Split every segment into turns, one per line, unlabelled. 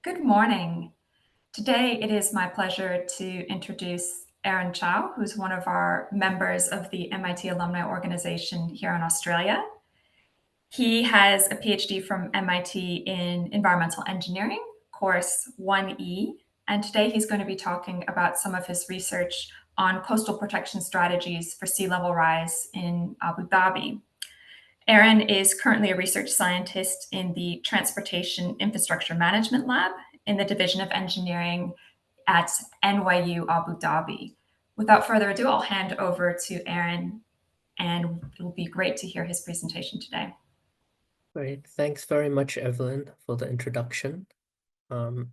Good morning. Today it is my pleasure to introduce Aaron Chow, who's one of our members of the MIT Alumni Organization here in Australia. He has a PhD from MIT in environmental engineering, course 1E, and today he's going to be talking about some of his research on coastal protection strategies for sea level rise in Abu Dhabi. Aaron is currently a research scientist in the Transportation Infrastructure Management Lab in the Division of Engineering at NYU Abu Dhabi. Without further ado, I'll hand over to Aaron, and it will be great to hear his presentation today.
Great. Thanks very much, Evelyn, for the introduction. I'm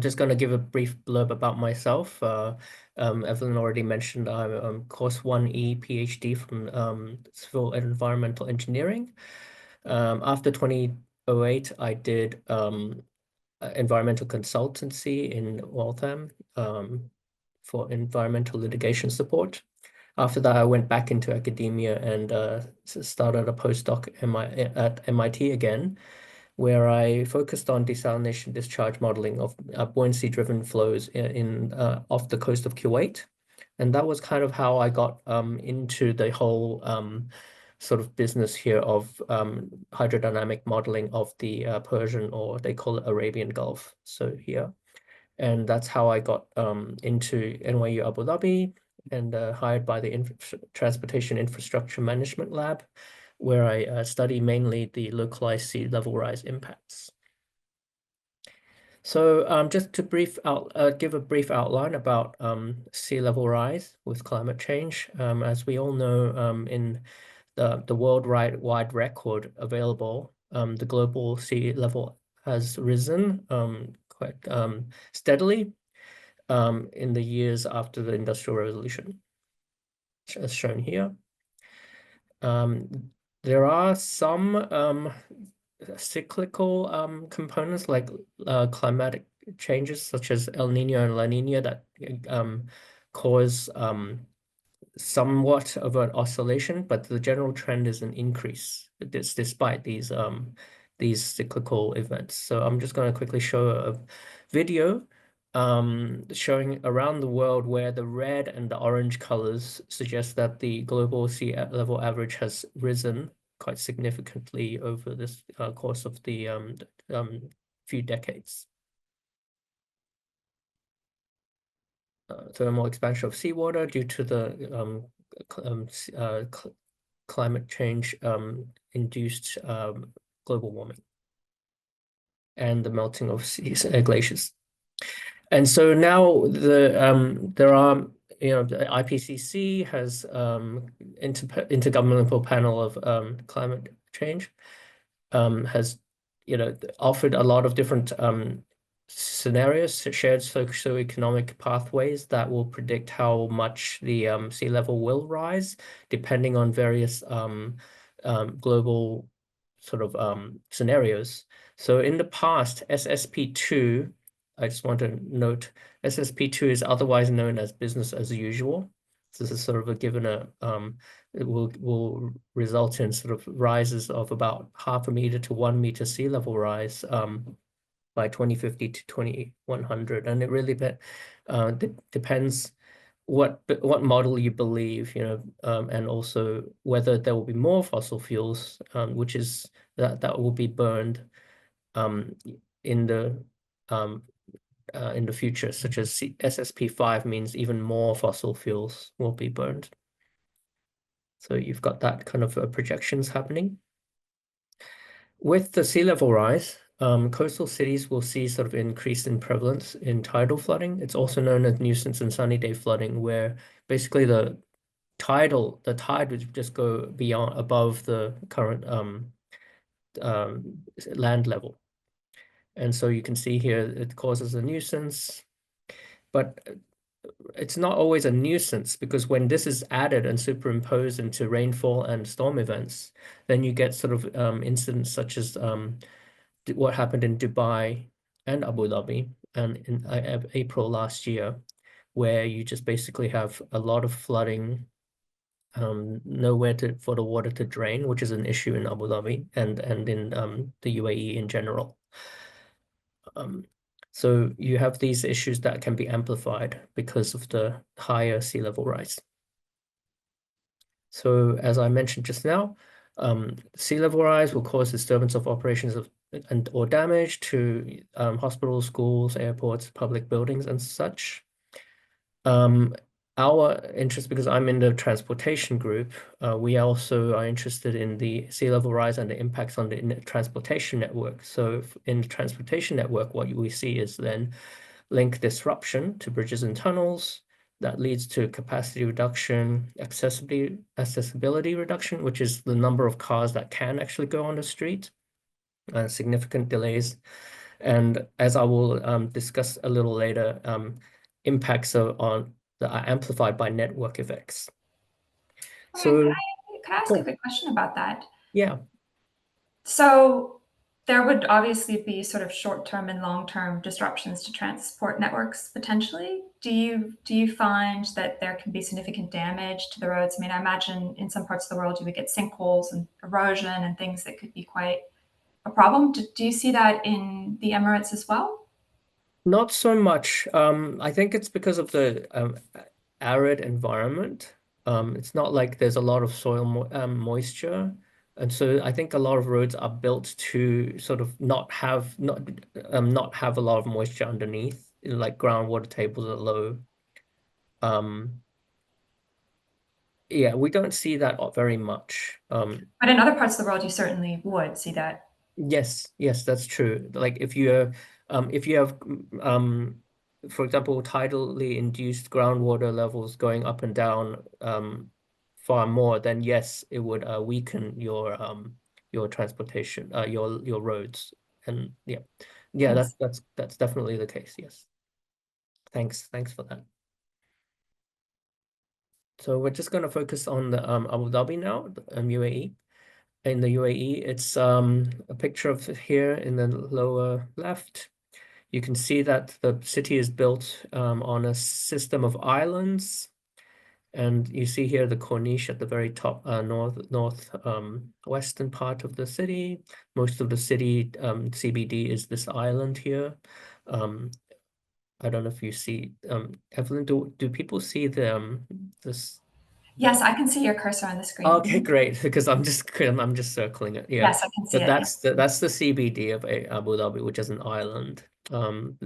just going to give a brief blurb about myself. Evelyn already mentioned I'm course 1E PhD from Civil and Environmental Engineering. After 2008, I did environmental consultancy in Waltham for environmental litigation support. After that, I went back into academia and started a postdoc at MIT again, where I focused on desalination discharge modeling of buoyancy-driven flows off the coast of Kuwait. And that was kind of how I got into the whole sort of business here of hydrodynamic modeling of the Persian, or they call it Arabian Gulf. So here. And that's how I got into NYU Abu Dhabi and hired by the Transportation Infrastructure Management Lab, where I study mainly the localized sea level rise impacts. So just to give a brief outline about sea level rise with climate change. As we all know, in the worldwide record available, the global sea level has risen quite steadily in the years after the Industrial Revolution, as shown here. There are some cyclical components like climatic changes such as El Nino and La Nina that cause somewhat of an oscillation, but the general trend is an increase despite these cyclical events. So I'm just going to quickly show a video showing around the world where the red and the orange colors suggest that the global sea level average has risen quite significantly over this course of the few decades. Thermal expansion of seawater due to the climate change induced global warming and the melting of glaciers. And so now there are, the IPCC has Intergovernmental Panel of Climate Change has offered a lot of different scenarios, shared socioeconomic pathways that will predict how much the sea level will rise, depending on various global sort of scenarios. So in the past, SSP2, I just want to note, SSP2 is otherwise known as business as usual. So this is sort of a given it will result in sort of rises of about 0.5 meter to 1 meter sea level rise by 2050 to 2100, and it really depends what model you believe, and also whether there will be more fossil fuels, which is that will be burned in the future, such as SSP5 means even more fossil fuels will be burned. So you've got that kind of projections happening. With the sea level rise, coastal cities will see sort of increase in prevalence in tidal flooding. It's also known as nuisance and sunny day flooding, where basically the tide would just go above the current land level. And so you can see here it causes a nuisance, but it's not always a nuisance, because when this is added and superimposed into rainfall and storm events, then you get sort of incidents such as what happened in Dubai and Abu Dhabi and in April last year, where you just basically have a lot of flooding, nowhere for the water to drain, which is an issue in Abu Dhabi and in the UAE in general. So you have these issues that can be amplified because of the higher sea level rise. So as I mentioned just now, sea level rise will cause disturbance of operations or damage to hospitals, schools, airports, public buildings, and such. Our interest, because I'm in the transportation group, we also are interested in the sea level rise and the impacts on the transportation network. So in the transportation network, what we see is then link disruption to bridges and tunnels. That leads to capacity reduction, accessibility reduction, which is the number of cars that can actually go on the street, significant delays. And as I will discuss a little later, impacts that are amplified by network effects.
All right,
So,
could I ask a
cool.
quick question about that?
Yeah.
So there would obviously be sort of short-term and long-term disruptions to transport networks potentially. Do you find that there can be significant damage to the roads? I mean, I imagine in some parts of the world you would get sinkholes and erosion and things that could be quite a problem. Do you see that in the Emirates as well?
Not so much. I think it's because of the arid environment. It's not like there's a lot of soil moisture, and so I think a lot of roads are built to sort of not have a lot of moisture underneath, like groundwater tables are low. Um, yeah, we don't see that very much.
But in other parts of the world, you certainly would see that.
Yes, yes, that's true. Like if you have, for example, tidally induced groundwater levels going up and down far more, then yes, it would weaken your transportation, your roads, and yeah, yeah,
Thanks.
that's definitely the case. Yes, thanks for that. So we're just going to focus on the Abu Dhabi now, UAE. In the UAE, it's a picture of here in the lower left. You can see that the city is built on a system of islands, and you see here the Corniche at the very top, north western part of the city. Most of the city CBD is this island here. I don't know if you see, Evelyn. Do people see the this?
Yes, I can see your cursor on the screen.
Okay,
Mhm.
great. Because I'm just circling it. Yeah,
Yes, I can see
but
it.
that's the CBD of Abu Dhabi, which is an island. Um,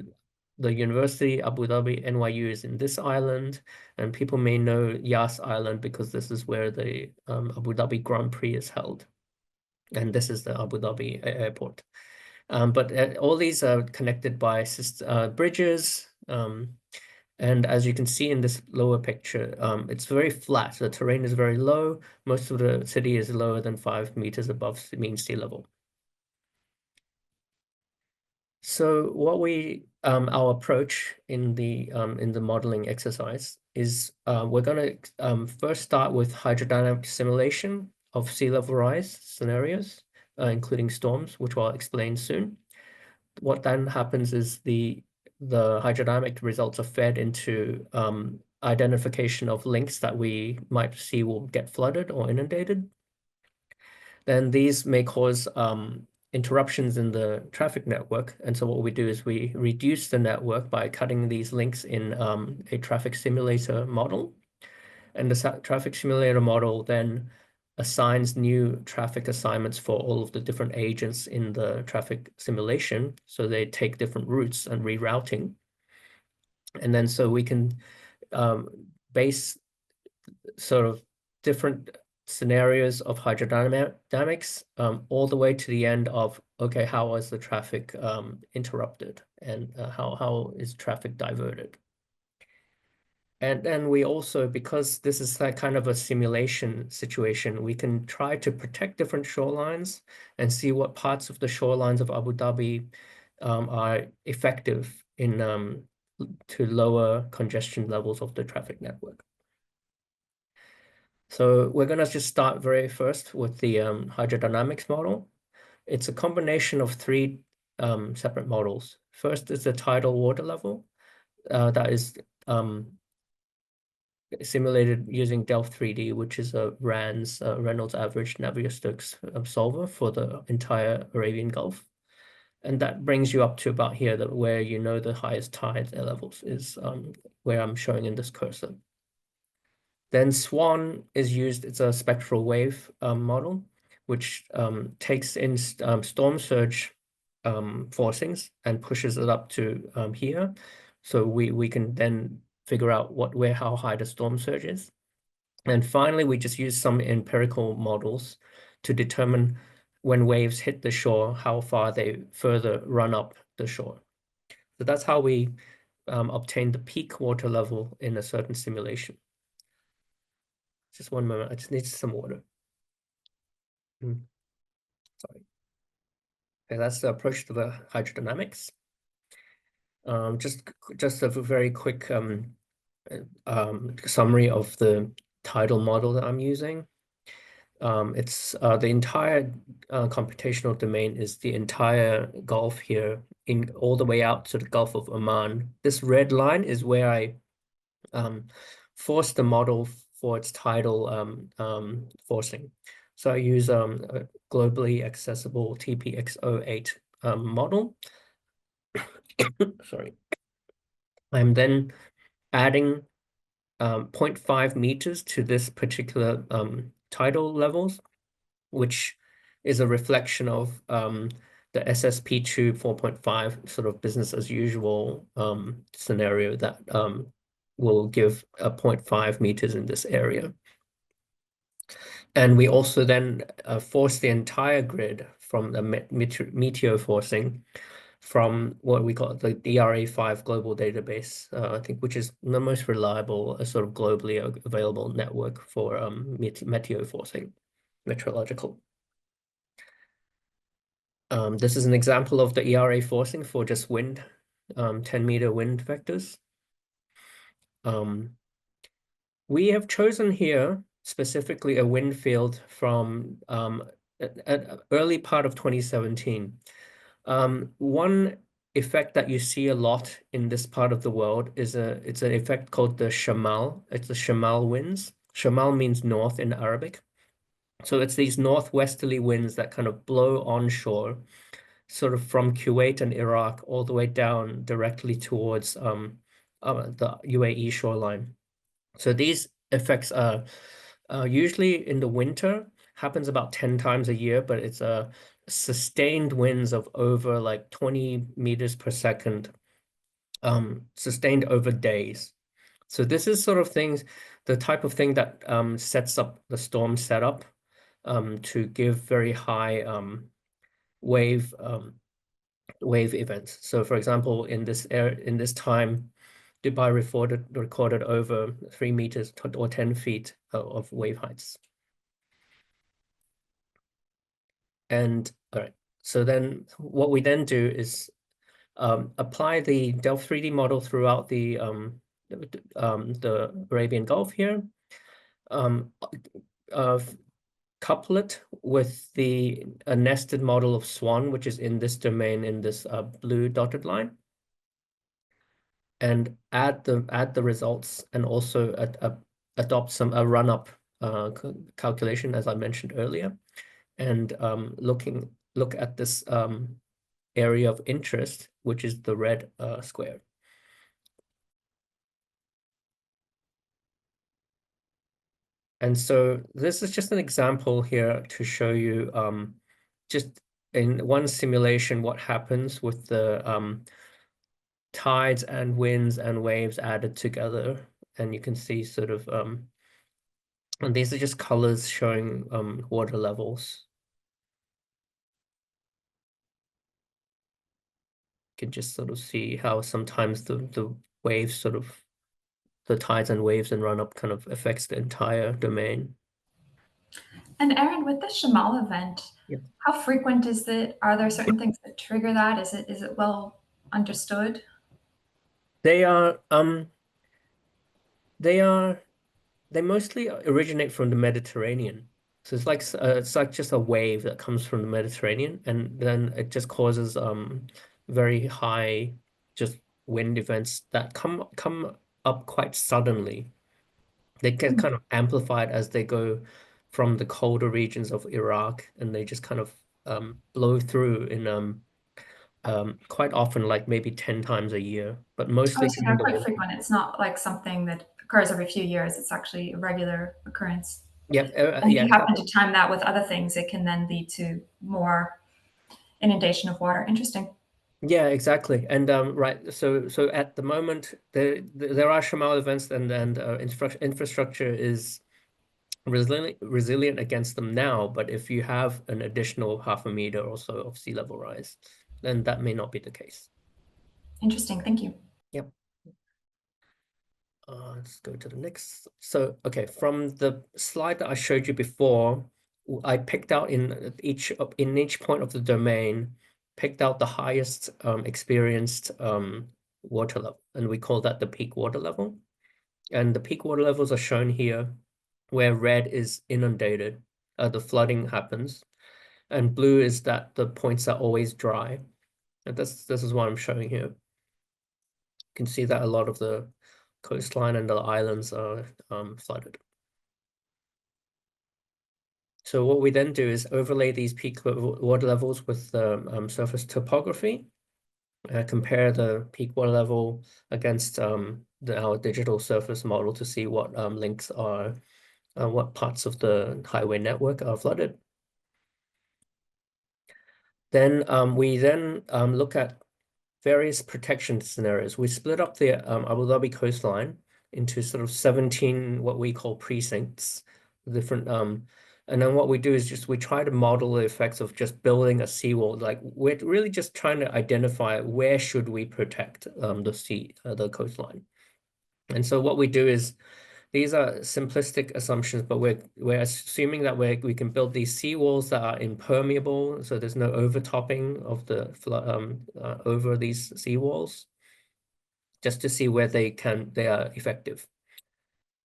the University Abu Dhabi NYU is in this island, and people may know Yas Island because this is where the Abu Dhabi Grand Prix is held, and this is the Abu Dhabi airport. But all these are connected by bridges. And as you can see in this lower picture, it's very flat. The terrain is very low. Most of the city is lower than 5 meters above mean sea level. So what our approach in the modeling exercise is we're going to first start with hydrodynamic simulation of sea level rise scenarios, including storms, which I'll explain soon. What then happens is the hydrodynamic results are fed into identification of links that we might see will get flooded or inundated. Then these may cause interruptions in the traffic network. And so what we do is we reduce the network by cutting these links in a traffic simulator model. And the traffic simulator model then assigns new traffic assignments for all of the different agents in the traffic simulation. So they take different routes and rerouting. And then so we can base sort of different scenarios of hydrodynamics all the way to the end of, okay, how was the traffic interrupted and how is traffic diverted? And then we also, because this is that kind of a simulation situation, we can try to protect different shorelines and see what parts of the shorelines of Abu Dhabi are effective in to lower congestion levels of the traffic network. So we're going to just start very first with the hydrodynamics model. It's a combination of three separate models. First is the tidal water level that is simulated using Delft 3D, which is a Reynolds average Navier-Stokes solver for the entire Arabian Gulf. And that brings you up to about here, that where you know the highest tide levels is where I'm showing in this cursor. Then SWAN is used. It's a spectral wave model, which takes in storm surge forcings and pushes it up to here. So we can then figure out how high the storm surge is. And finally, we just use some empirical models to determine when waves hit the shore, how far they further run up the shore. So that's how we obtain the peak water level in a certain simulation. Just one moment, I just need some water. Sorry. Okay, that's the approach to the hydrodynamics. Just a very quick summary of the tidal model that I'm using. It's the entire computational domain is the entire Gulf here, in all the way out to the Gulf of Oman. This red line is where I force the model for its tidal forcing. So I use a globally accessible TPX08 model. Sorry. I'm then adding 0.5 meters to this particular tidal levels, which is a reflection of the SSP2 4.5 sort of business as usual scenario that will give a 0.5 meters in this area. And we also then force the entire grid from the meteor forcing from what we call the ERA5 global database, I think, which is the most reliable sort of globally available network for meteor forcing, meteorological. This is an example of the ERA forcing for just wind, 10-meter wind vectors. We have chosen here specifically a wind field from an early part of 2017. One effect that you see a lot in this part of the world is it's an effect called the shamal. It's the shamal winds. Shamal means north in Arabic. So it's these northwesterly winds that kind of blow onshore, sort of from Kuwait and Iraq all the way down directly towards the UAE shoreline. So these effects are usually in the winter, happens about 10 times a year, but it's a sustained winds of over like 20 meters per second, sustained over days. So this is sort of the type of thing that sets up the storm setup to give very high wave events. So for example, in this time, Dubai recorded over 3 meters or 10 feet of wave heights. And all right, so then what we then do is apply the Delft 3D model throughout the Arabian Gulf here, couple it with a nested model of SWAN, which is in this domain in this blue dotted line, and add the results, and also adopt a run-up calculation, as I mentioned earlier, and look at this area of interest, which is the red square. And so this is just an example here to show you just in one simulation what happens with the tides and winds and waves added together. And you can see sort of, and these are just colors showing water levels. You can just sort of see how sometimes the waves sort of, the tides and waves and run up kind of affects the entire domain.
And Aaron, with the Shamal event,
Yep.
how frequent is it? Are there certain things that trigger that? Is it well understood?
They mostly originate from the Mediterranean. So it's like just a wave that comes from the Mediterranean, and then it just causes very high just wind events that come up quite suddenly. They get kind of amplified as they go from the colder regions of Iraq, and they just kind of blow through in quite often, like maybe 10 times a year, but
Oh,
mostly
so
during
they're
the
quite
winter.
frequent. It's not like something that occurs every few years. It's actually a regular occurrence.
Yeah,
And if
yeah,
you happen to time that with other things, it can then lead to more inundation of water. Interesting.
yeah, exactly. And right, so at the moment there are Shamal events, and infrastructure is resilient against them now. But if you have an additional half a meter or so of sea level rise, then that may not be the case.
Interesting. Thank you.
Yep. Let's go to the next. So, okay, from the slide that I showed you before, I picked out in each point of the domain, picked out the highest experienced water level, and we call that the peak water level. And the peak water levels are shown here, where red is inundated, the flooding happens, and blue is that the points are always dry. And this is what I'm showing here. You can see that a lot of the coastline and the islands are flooded. So what we then do is overlay these peak water levels with the surface topography, compare the peak water level against our digital surface model to see what links are, what parts of the highway network are flooded. Then we then look at various protection scenarios. We split up the Abu Dhabi coastline into sort of 17 what we call precincts, different and then what we do is just we try to model the effects of just building a seawall. Like we're really just trying to identify where should we protect the coastline. And so what we do is these are simplistic assumptions, but we're assuming that we can build these seawalls that are impermeable, so there's no overtopping of the over these seawalls, just to see where they are effective.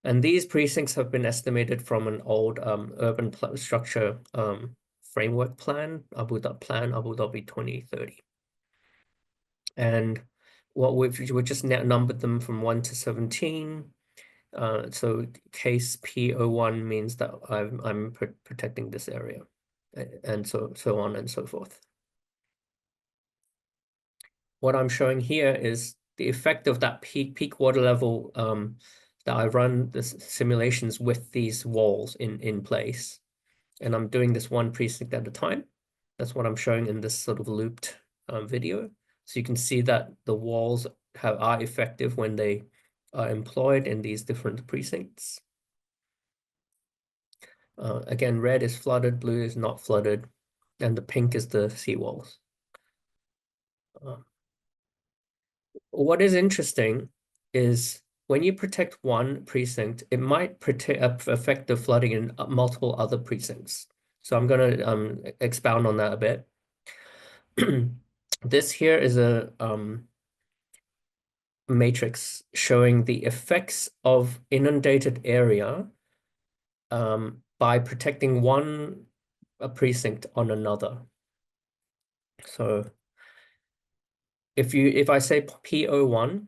And these precincts have been estimated from an old urban structure framework plan, Abu Dhabi 2030. And what we just numbered them from 1 to 17. So case P01 means that I'm protecting this area, and so on and so forth. What I'm showing here is the effect of that peak water level that I run the simulations with these walls in place, and I'm doing this one precinct at a time. That's what I'm showing in this sort of looped video. So you can see that the walls are effective when they are employed in these different precincts. Again, red is flooded, blue is not flooded, and the pink is the seawalls. What is interesting is when you protect one precinct, it might affect the flooding in multiple other precincts. So I'm going to expound on that a bit. This here is a matrix showing the effects of inundated area by protecting one precinct on another. So if I say P01,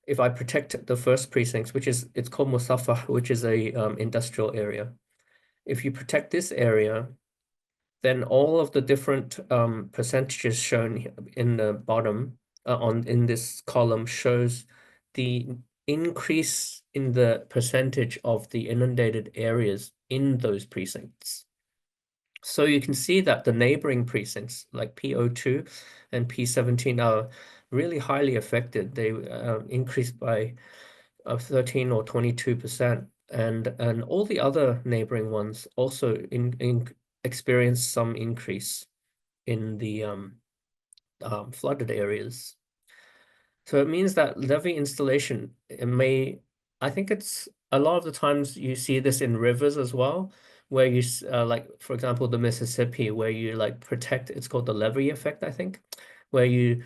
if I protect the first precincts, it's called Musafa, which is a industrial area. If you protect this area, then all of the different percentages shown in the bottom in this column shows the increase in the percentage of the inundated areas in those precincts. So you can see that the neighboring precincts like P02 and P17 are really highly affected. They increased by 13 or 22%, and all the other neighboring ones also experienced some increase in the flooded areas. So it means that levee installation, I think it's a lot of the times you see this in rivers as well, where you, like, for example, the Mississippi, where you like protect, it's called the levee effect, I think, where you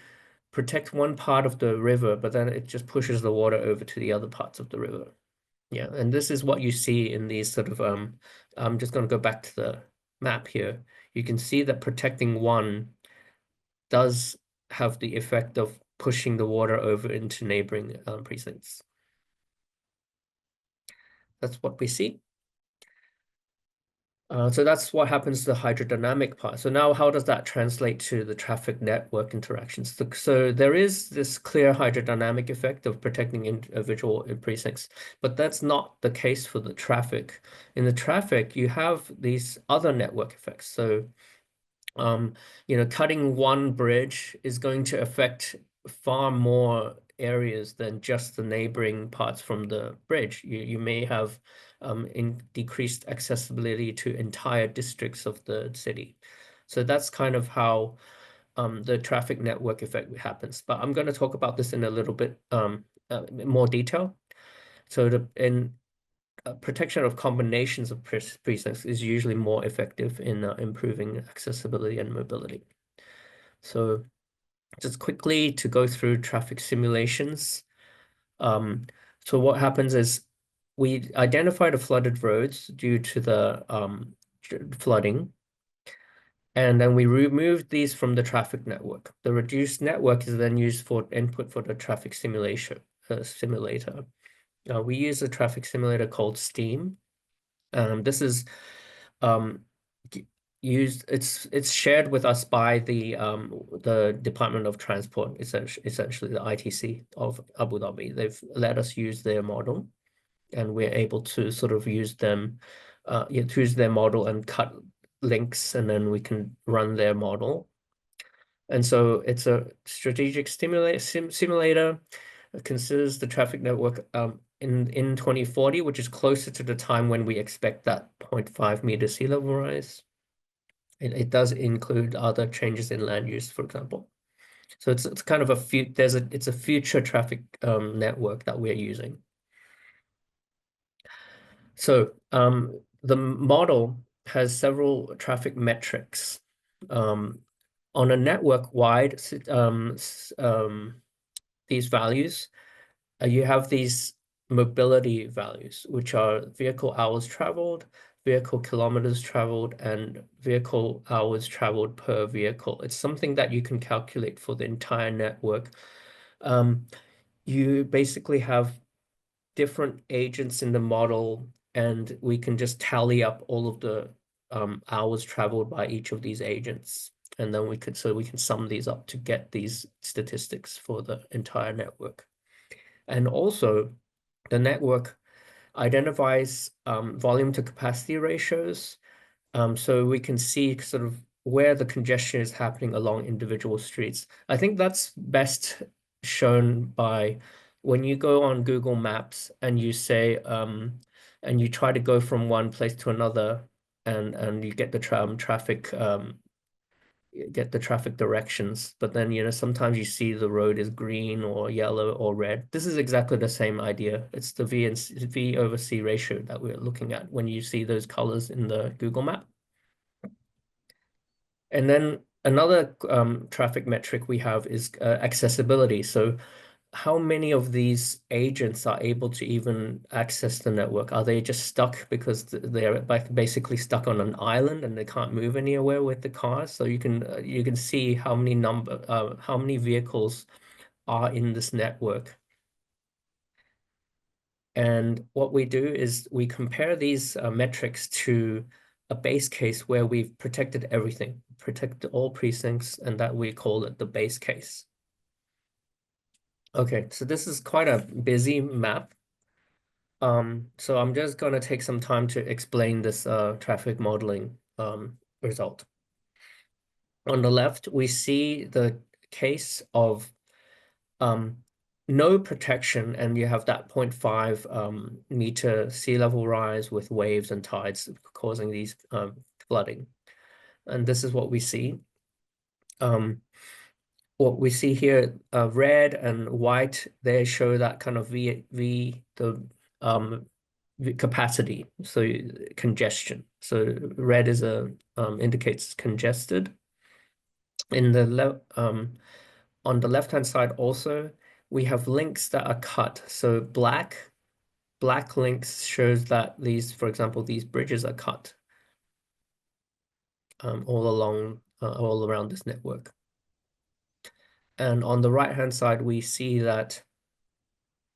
protect one part of the river, but then it just pushes the water over to the other parts of the river. Yeah, and this is what you see in these sort of, I'm just going to go back to the map here. You can see that protecting one does have the effect of pushing the water over into neighboring precincts. That's what we see. So that's what happens to the hydrodynamic part. So now how does that translate to the traffic network interactions? So there is this clear hydrodynamic effect of protecting individual precincts, but that's not the case for the traffic. In the traffic, you have these other network effects. So um, cutting one bridge is going to affect far more areas than just the neighboring parts from the bridge. You may have in decreased accessibility to entire districts of the city. So that's kind of how the traffic network effect happens. But I'm going to talk about this in a little bit more detail. So in protection of combinations of precincts is usually more effective in improving accessibility and mobility. So just quickly to go through traffic simulations. So what happens is we identify the flooded roads due to the flooding, and then we remove these from the traffic network. The reduced network is then used for input for the traffic simulator. We use a traffic simulator called STEAM. This is um, used. It's shared with us by the Department of Transport, essentially the ITC of Abu Dhabi. They've let us use their model, and we're able to sort of use them, use their model and cut links, and then we can run their model. And so it's a strategic simulator. It considers the traffic network in 2040, which is closer to the time when we expect that 0.5 meter sea level rise. It does include other changes in land use, for example. So it's kind of it's a future traffic network that we're using. So the model has several traffic metrics. On a network wide, these values, you have these mobility values, which are vehicle hours traveled, vehicle kilometers traveled, and vehicle hours traveled per vehicle. It's something that you can calculate for the entire network. You basically have different agents in the model, and we can just tally up all of the hours traveled by each of these agents. And then we can sum these up to get these statistics for the entire network. And also, the network identifies volume to capacity ratios. So we can see sort of where the congestion is happening along individual streets. I think that's best shown by when you go on Google Maps and you say, and you try to go from one place to another, and you get the traffic directions, but then sometimes you see the road is green or yellow or red. This is exactly the same idea. It's the V over C ratio that we're looking at when you see those colors in the Google map. And then another traffic metric we have is accessibility. So how many of these agents are able to even access the network? Are they just stuck because they're basically stuck on an island and they can't move anywhere with the cars? So you can see how many vehicles are in this network. And what we do is we compare these metrics to a base case where we've protected everything, protected all precincts, and that we call it the base case. Okay, so this is quite a busy map. So I'm just going to take some time to explain this traffic modeling result. On the left, we see the case of no protection, and you have that 0.5 meter sea level rise with waves and tides causing these flooding. And this is what we see. What we see here, red and white, they show that kind of the capacity, so congestion. So red is indicates congested. In the on the left-hand side also, we have links that are cut. So black links shows that these, for example, these bridges are cut all around this network. And on the right-hand side, we see that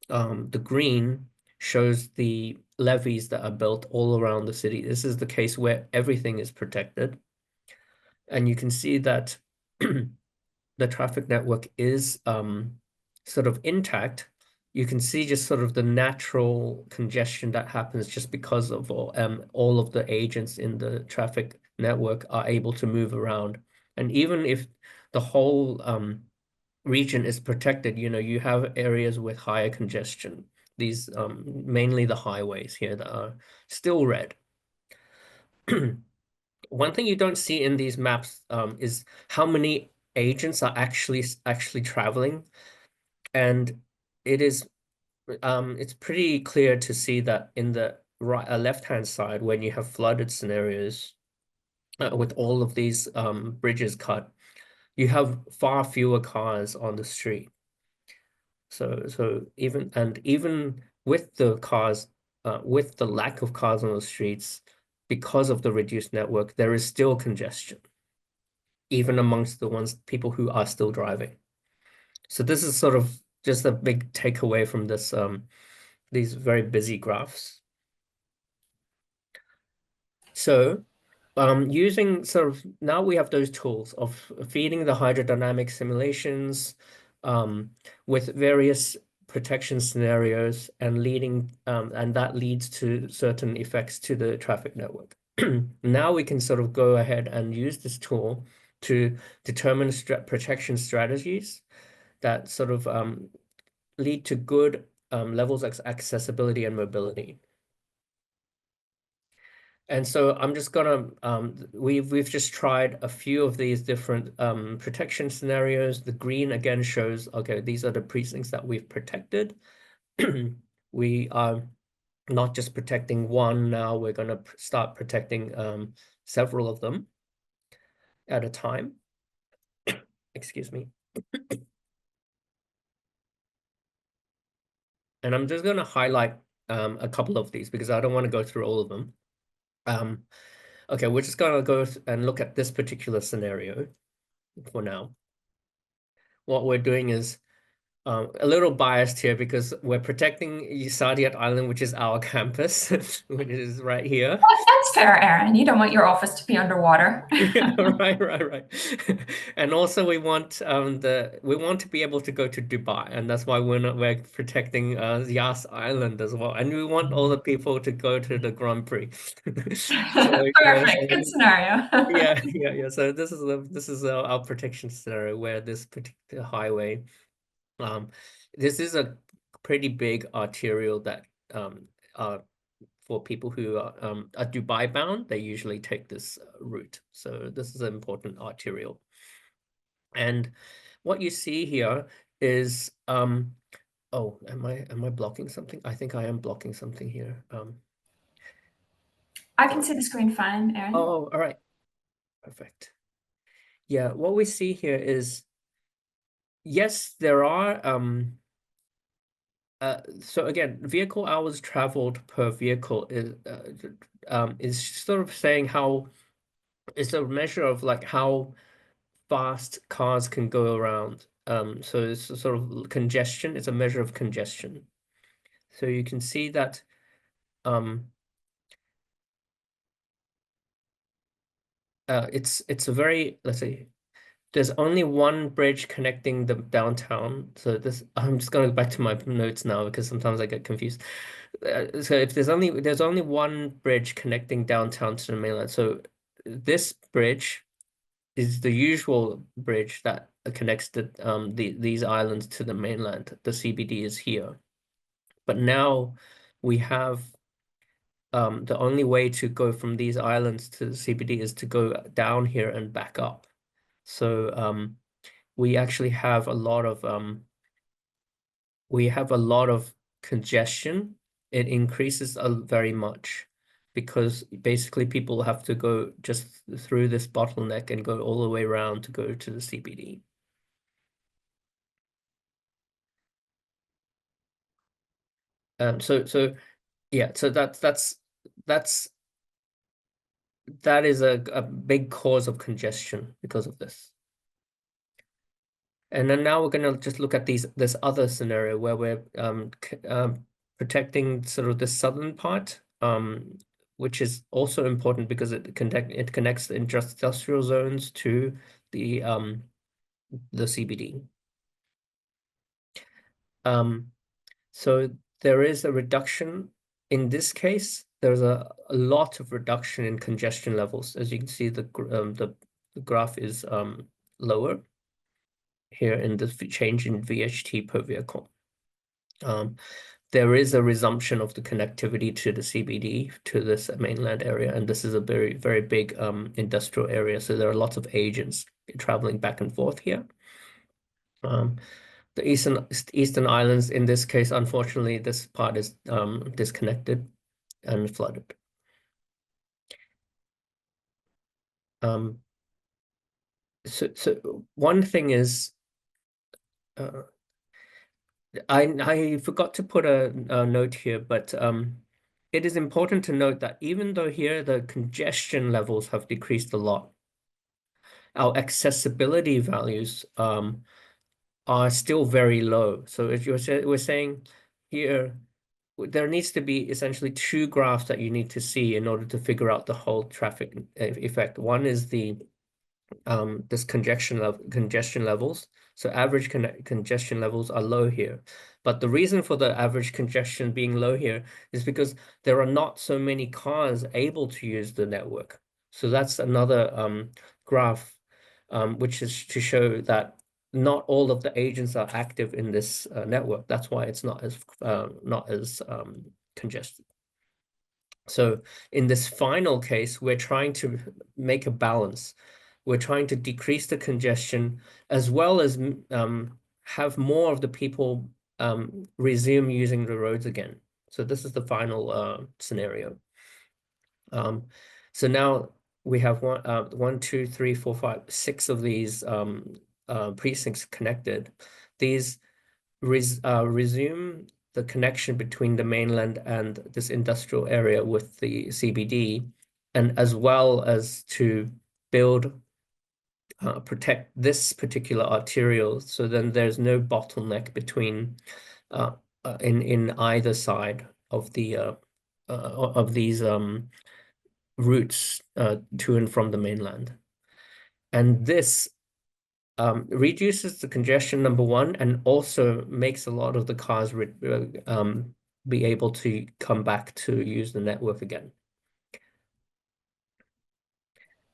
the green shows the levees that are built all around the city. This is the case where everything is protected. And you can see that the traffic network is sort of intact. You can see just sort of the natural congestion that happens just because of all of the agents in the traffic network are able to move around. And even if the whole region is protected, you have areas with higher congestion. These mainly the highways here that are still red. One thing you don't see in these maps is how many agents are actually traveling, and it's pretty clear to see that in the left-hand side when you have flooded scenarios with all of these bridges cut, you have far fewer cars on the street. So even with the cars, with the lack of cars on the streets, because of the reduced network, there is still congestion, even amongst the people who are still driving. So this is sort of just a big takeaway from these very busy graphs. So using sort of now we have those tools of feeding the hydrodynamic simulations with various protection scenarios and and that leads to certain effects to the traffic network. Now we can sort of go ahead and use this tool to determine protection strategies that sort of lead to good levels of accessibility and mobility. And so I'm just gonna we've just tried a few of these different protection scenarios. The green again shows, okay, these are the precincts that we've protected. We are not just protecting one now, we're gonna start protecting several of them at a time. Excuse me. And I'm just gonna highlight a couple of these because I don't want to go through all of them. Okay, we're just gonna go and look at this particular scenario for now. What we're doing is a little biased here because we're protecting Saadiyat Island, which is our campus, which is right here.
Well, that's fair, Aaron. You don't want your office to be underwater.
Yeah, right. And also we want to be able to go to Dubai, and that's why we're protecting Yas Island as well. And we want all the people to go to the Grand Prix. So
Perfect. Good scenario.
yeah. So this is our protection scenario where this particular highway, this is a pretty big arterial that for people who are Dubai bound, they usually take this route. So this is an important arterial. And what you see here is oh, am I blocking something? I think I am blocking something here.
I can see the screen fine, Aaron.
Oh, all right. Perfect. Yeah, what we see here is, yes, there are so again, vehicle hours traveled per vehicle is sort of saying how it's a measure of like how fast cars can go around. So it's a sort of congestion. It's a measure of congestion. So you can see that it's a very, let's see, there's only one bridge connecting the downtown. So this, I'm just going back to my notes now because sometimes I get confused. So if there's only one bridge connecting downtown to the mainland. So this bridge is the usual bridge that connects these islands to the mainland. The CBD is here, but now we have the only way to go from these islands to the CBD is to go down here and back up. So we actually have a lot of congestion. It increases very much because basically people have to go just through this bottleneck and go all the way around to go to the CBD. So yeah, so that is a big cause of congestion because of this. And then now we're going to just look at this other scenario where we're protecting sort of the southern part, which is also important because it connects the industrial zones to the CBD. So there is a reduction. In this case, there's a lot of reduction in congestion levels. As you can see, the graph is lower here in the change in VHT per vehicle. There is a resumption of the connectivity to the CBD, to this mainland area, and this is a very, very big industrial area. So there are lots of agents traveling back and forth here. The eastern islands, in this case, unfortunately, this part is disconnected and flooded. So one thing is, I forgot to put a note here, but it is important to note that even though here the congestion levels have decreased a lot, our accessibility values are still very low. So if we're saying here, there needs to be essentially two graphs that you need to see in order to figure out the whole traffic effect. One is the this congestion levels. So average congestion levels are low here. But the reason for the average congestion being low here is because there are not so many cars able to use the network. So that's another graph, which is to show that not all of the agents are active in this network. That's why it's not as congested. So in this final case, we're trying to make a balance. We're trying to decrease the congestion as well as have more of the people resume using the roads again. So this is the final scenario. So now we have one, two, three, four, five, six of these precincts connected. These resume the connection between the mainland and this industrial area with the CBD, and as well as to build, protect this particular arterial, so then there's no bottleneck between in either side of the of these routes to and from the mainland. And this reduces the congestion, number one, and also makes a lot of the cars be able to come back to use the network again.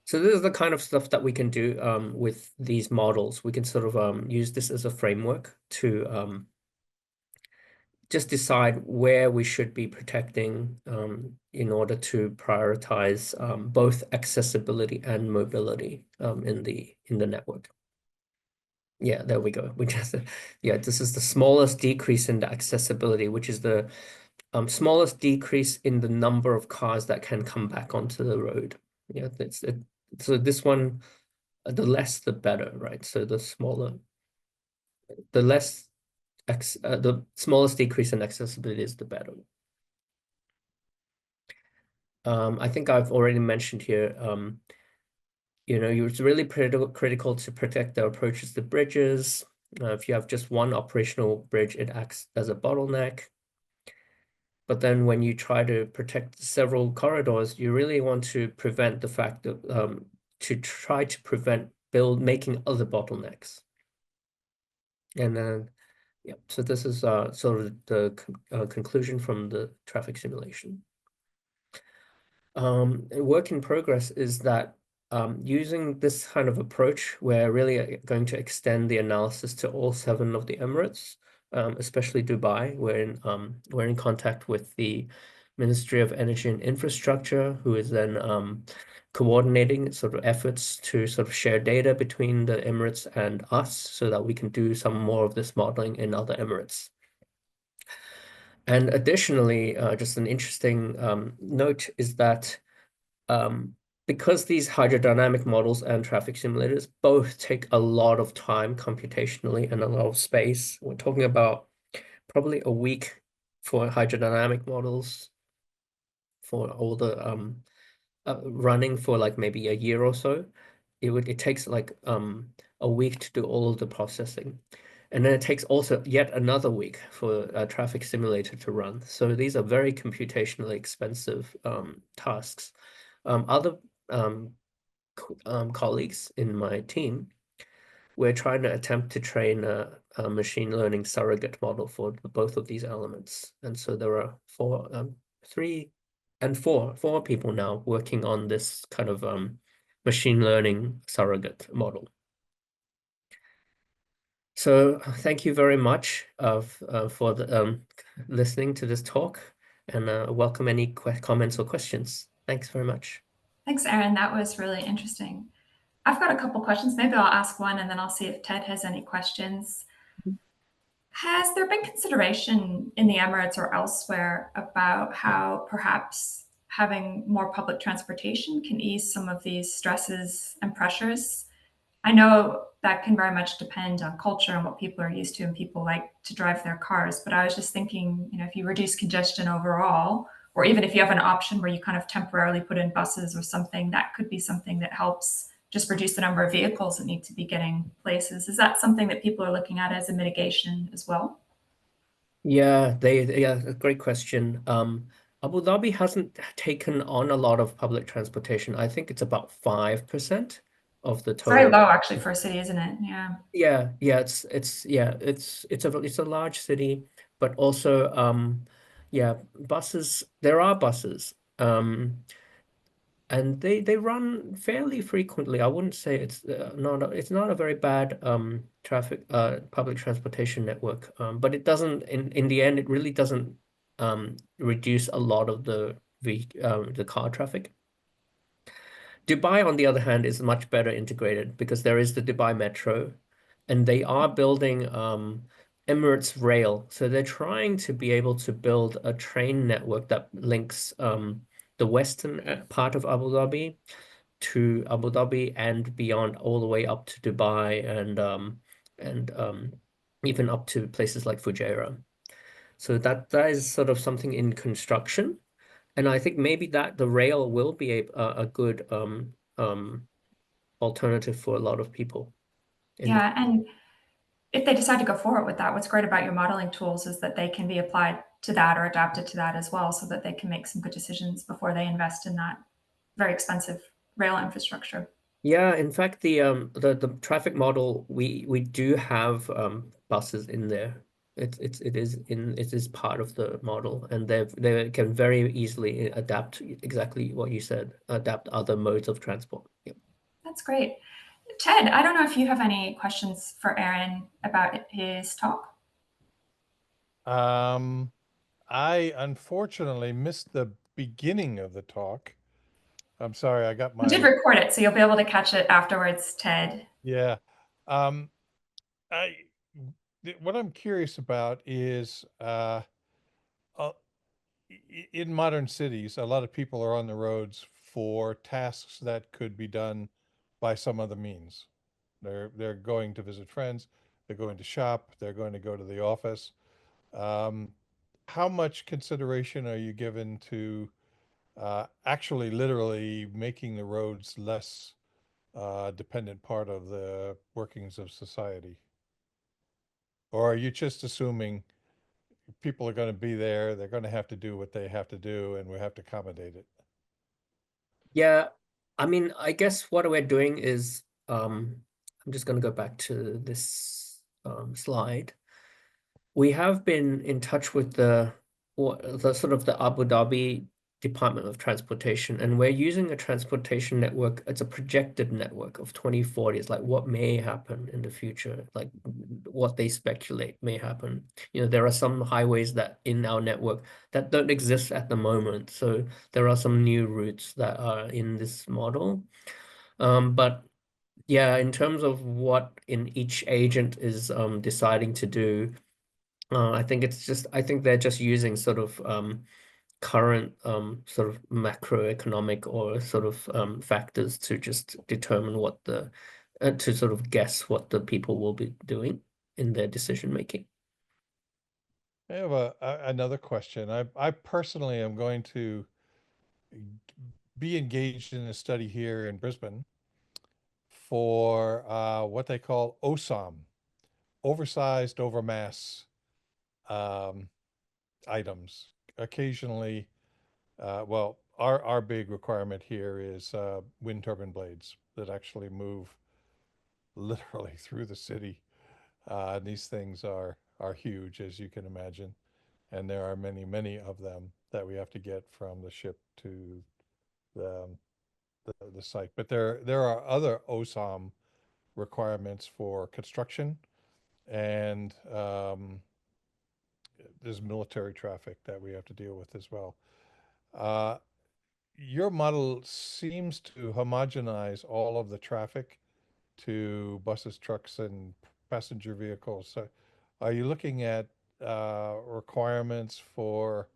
So this is the kind of stuff that we can do with these models. We can sort of use this as a framework to just decide where we should be protecting in order to prioritize both accessibility and mobility in the network. Yeah, there we go. Yeah, this is the smallest decrease in the accessibility, which is the smallest decrease in the number of cars that can come back onto the road. Yeah, so this one, the less the better, right? So the smallest decrease in accessibility is the better. I think I've already mentioned here, it's really critical to protect the approaches to bridges. If you have just one operational bridge, it acts as a bottleneck. But then when you try to protect several corridors, you really want to prevent the fact that to try to prevent making other bottlenecks. And then, yeah, so this is sort of the conclusion from the traffic simulation. Work in progress is that using this kind of approach, we're really going to extend the analysis to all 7 of the Emirates, especially Dubai. We're in contact with the Ministry of Energy and Infrastructure, who is then coordinating sort of efforts to sort of share data between the Emirates and us so that we can do some more of this modeling in other Emirates. And additionally, just an interesting note is that because these hydrodynamic models and traffic simulators both take a lot of time computationally and a lot of space, we're talking about probably a week for hydrodynamic models for all the running for like maybe a year or so. It takes like a week to do all of the processing. And then it takes also yet another week for a traffic simulator to run. So these are very computationally expensive tasks. Other um, colleagues in my team, we're trying to attempt to train a machine learning surrogate model for both of these elements. And so there are four people now working on this kind of machine learning surrogate model. So thank you very much for listening to this talk, and welcome any comments or questions. Thanks very much.
Thanks, Aaron. That was really interesting. I've got a couple questions. Maybe I'll ask one and then I'll see if Ted has any questions. Has there been consideration in the Emirates or elsewhere about how perhaps having more public transportation can ease some of these stresses and pressures? I know that can very much depend on culture and what people are used to, and people like to drive their cars. But I was just thinking, if you reduce congestion overall, or even if you have an option where you kind of temporarily put in buses or something, that could be something that helps just reduce the number of vehicles that need to be getting places. Is that something that people are looking at as a mitigation as well?
Yeah, a great question. Abu Dhabi hasn't taken on a lot of public transportation. I think it's about 5% of the
It's very
total.
low actually for a city, isn't it? Yeah.
Yeah, it's a large city, but also yeah, buses. There are buses. And they run fairly frequently. I wouldn't say it's not a very bad traffic public transportation network. But it doesn't in the end it really doesn't reduce a lot of the car traffic. Dubai, on the other hand, is much better integrated because there is the Dubai Metro, and they are building Emirates Rail. So they're trying to be able to build a train network that links the western part of Abu Dhabi and beyond, all the way up to Dubai and even up to places like Fujairah. So that is sort of something in construction. And I think maybe that the rail will be a good alternative for a lot of people in the
Yeah. And if they decide to go forward with that, what's great about your modeling tools is that they can be applied to that or adapted to that as well, so that they can make some good decisions before they invest in that very expensive rail infrastructure.
Yeah, in fact the traffic model we do have buses in there. It is part of the model, and they can very easily adapt exactly what you said, adapt other modes of transport. Yeah.
That's great. Ted, I don't know if you have any questions for Aaron about his talk.
Um, I unfortunately missed the beginning of the talk. I'm sorry, I got
We did
my,
record it, so you'll be able to catch it afterwards, Ted.
yeah. Um, I, what I'm curious about is, uh, in modern cities, a lot of people are on the roads for tasks that could be done by some other means. They're going to visit friends, they're going to shop, they're going to go to the office. Um, how much consideration are you given to actually literally making the roads less dependent part of the workings of society? Or are you just assuming people are going to be there, they're going to have to do what they have to do, and we have to accommodate it?
Yeah, I mean, I guess what we're doing is I'm just going to go back to this slide. We have been in touch with the sort of the Abu Dhabi Department of Transportation, and we're using a transportation network. It's a projected network of 2040. It's like what may happen in the future, like what they speculate may happen. There are some highways that in our network that don't exist at the moment. So there are some new routes that are in this model. But yeah, in terms of what in each agent is deciding to do, I think they're just using sort of current sort of macroeconomic or sort of factors to just determine to sort of guess what the people will be doing in their decision making.
I have another question. I personally am going to be engaged in a study here in Brisbane for what they call OSOM, oversized, overmass items. Occasionally, well, our big requirement here is wind turbine blades that actually move literally through the city. These things are huge, as you can imagine, and there are many, many of them that we have to get from the ship to the the site. But there are other OSOM requirements for construction, and there's military traffic that we have to deal with as well. Uh, your model seems to homogenize all of the traffic to buses, trucks, and passenger vehicles. So are you looking at requirements for,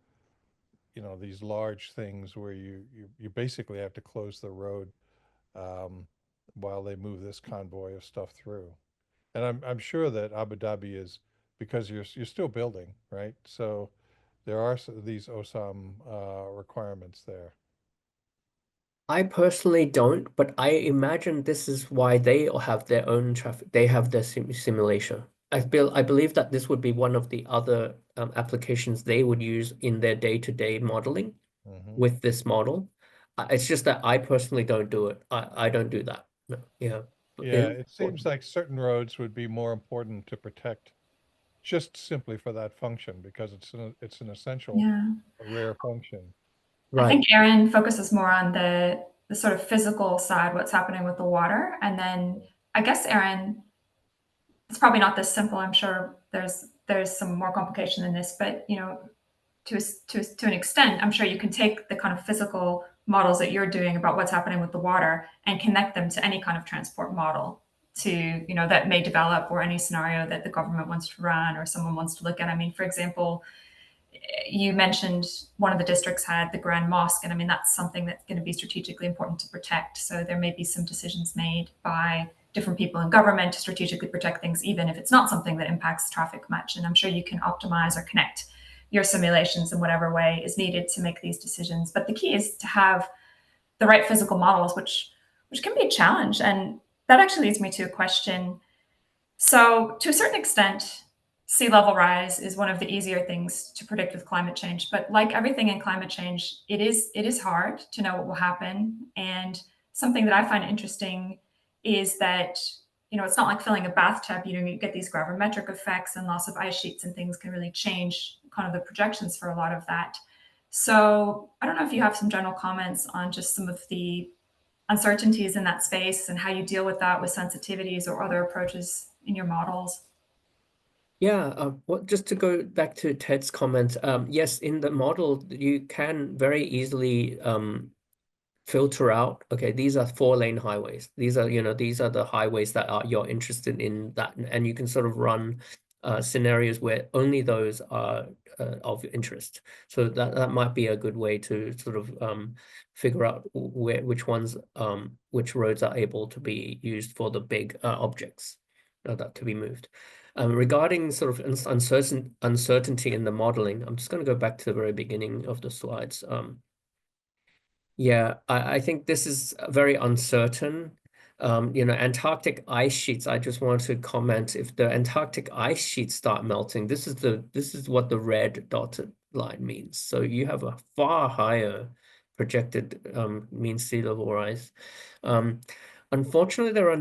these large things where you basically have to close the road um, while they move this convoy of stuff through? And I'm sure that Abu Dhabi is, because you're still building, right? So there are these OSAM requirements there.
I personally don't, but I imagine this is why they have their own traffic. They have their simulation. I believe that this would be one of the other applications they would use in their day-to-day modeling
Hmm.
with this model. It's just that I personally don't do it. I don't do that. No, yeah.
Yeah, it seems like certain roads would be more important to protect just simply for that function because it's an essential,
Yeah.
rare function.
I
Right.
think Aaron focuses more on the sort of physical side, what's happening with the water. And then I guess Aaron, it's probably not this simple. I'm sure there's some more complication than this, but to an extent, I'm sure you can take the kind of physical models that you're doing about what's happening with the water and connect them to any kind of transport model that may develop, or any scenario that the government wants to run or someone wants to look at. I mean, for example, you mentioned one of the districts had the Grand Mosque, and I mean, that's something that's going to be strategically important to protect. So there may be some decisions made by different people in government to strategically protect things, even if it's not something that impacts traffic much. And I'm sure you can optimize or connect your simulations in whatever way is needed to make these decisions. But the key is to have the right physical models, which can be a challenge. And that actually leads me to a question. So, to a certain extent, sea level rise is one of the easier things to predict with climate change. But like everything in climate change, it is hard to know what will happen. And something that I find interesting is that it's not like filling a bathtub. You get these gravimetric effects, and loss of ice sheets and things can really change kind of the projections for a lot of that. So I don't know if you have some general comments on just some of the uncertainties in that space and how you deal with that with sensitivities or other approaches in your models.
Yeah, just to go back to Ted's comment, yes, in the model, you can very easily filter out, okay, these are 4-lane highways. These are the highways that you're interested in, that, and you can sort of run scenarios where only those are of interest. So that might be a good way to sort of figure out which roads are able to be used for the big objects that to be moved. Regarding sort of uncertainty in the modeling, I'm just going to go back to the very beginning of the slides. Yeah, I think this is very uncertain. Antarctic ice sheets, I just want to comment, if the Antarctic ice sheets start melting, this is what the red dotted line means. So you have a far higher projected mean sea level rise. Unfortunately, there's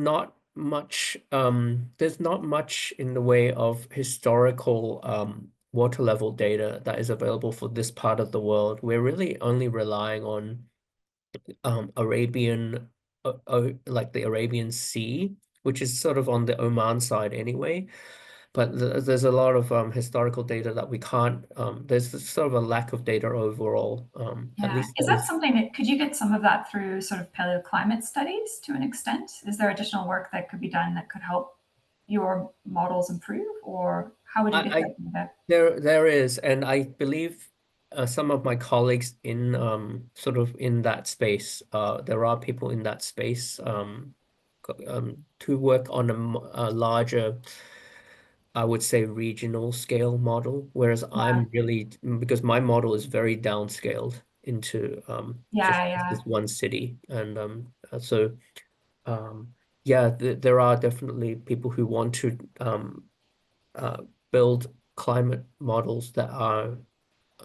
not much in the way of historical water level data that is available for this part of the world. We're really only relying on Arabian, like the Arabian Sea, which is sort of on the Oman side anyway. But there's a lot of historical data that we can't. There's sort of a lack of data overall. At
Yeah.
least
Is that something that could you get some of that through sort of paleoclimate studies to an extent? Is there additional work that could be done that could help your models improve, or how would you get that data?
There is, and I believe some of my colleagues in sort of in that space. There are people in that space to work on a larger, I would say, regional scale model, whereas
Yeah.
I'm really, because my model is very downscaled into just
Yeah. Yeah.
this one city, and so yeah, there are definitely people who want to build climate models that are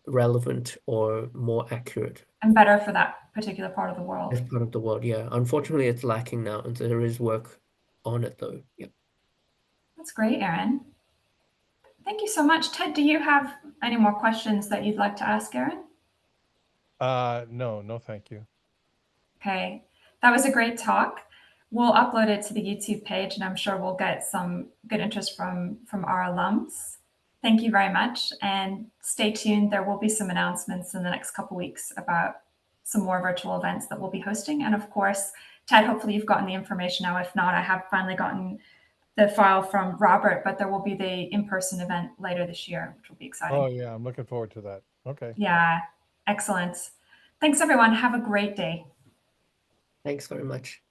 relevant or more accurate.
And better for that particular part of the world.
This part of the world, yeah. Unfortunately, it's lacking now, and there is work on it, though. Yeah.
That's great, Aaron. Thank you so much. Ted, do you have any more questions that you'd like to ask Aaron?
No, thank you.
Okay, that was a great talk. We'll upload it to the YouTube page, and I'm sure we'll get some good interest from our alums. Thank you very much, and stay tuned. There will be some announcements in the next couple weeks about some more virtual events that we'll be hosting. And of course, Ted, hopefully you've gotten the information now. If not, I have finally gotten the file from Robert, but there will be the in-person event later this year, which will be exciting.
Oh yeah, I'm looking forward to that. Okay.
Yeah, excellent. Thanks everyone. Have a great day.
Thanks very much.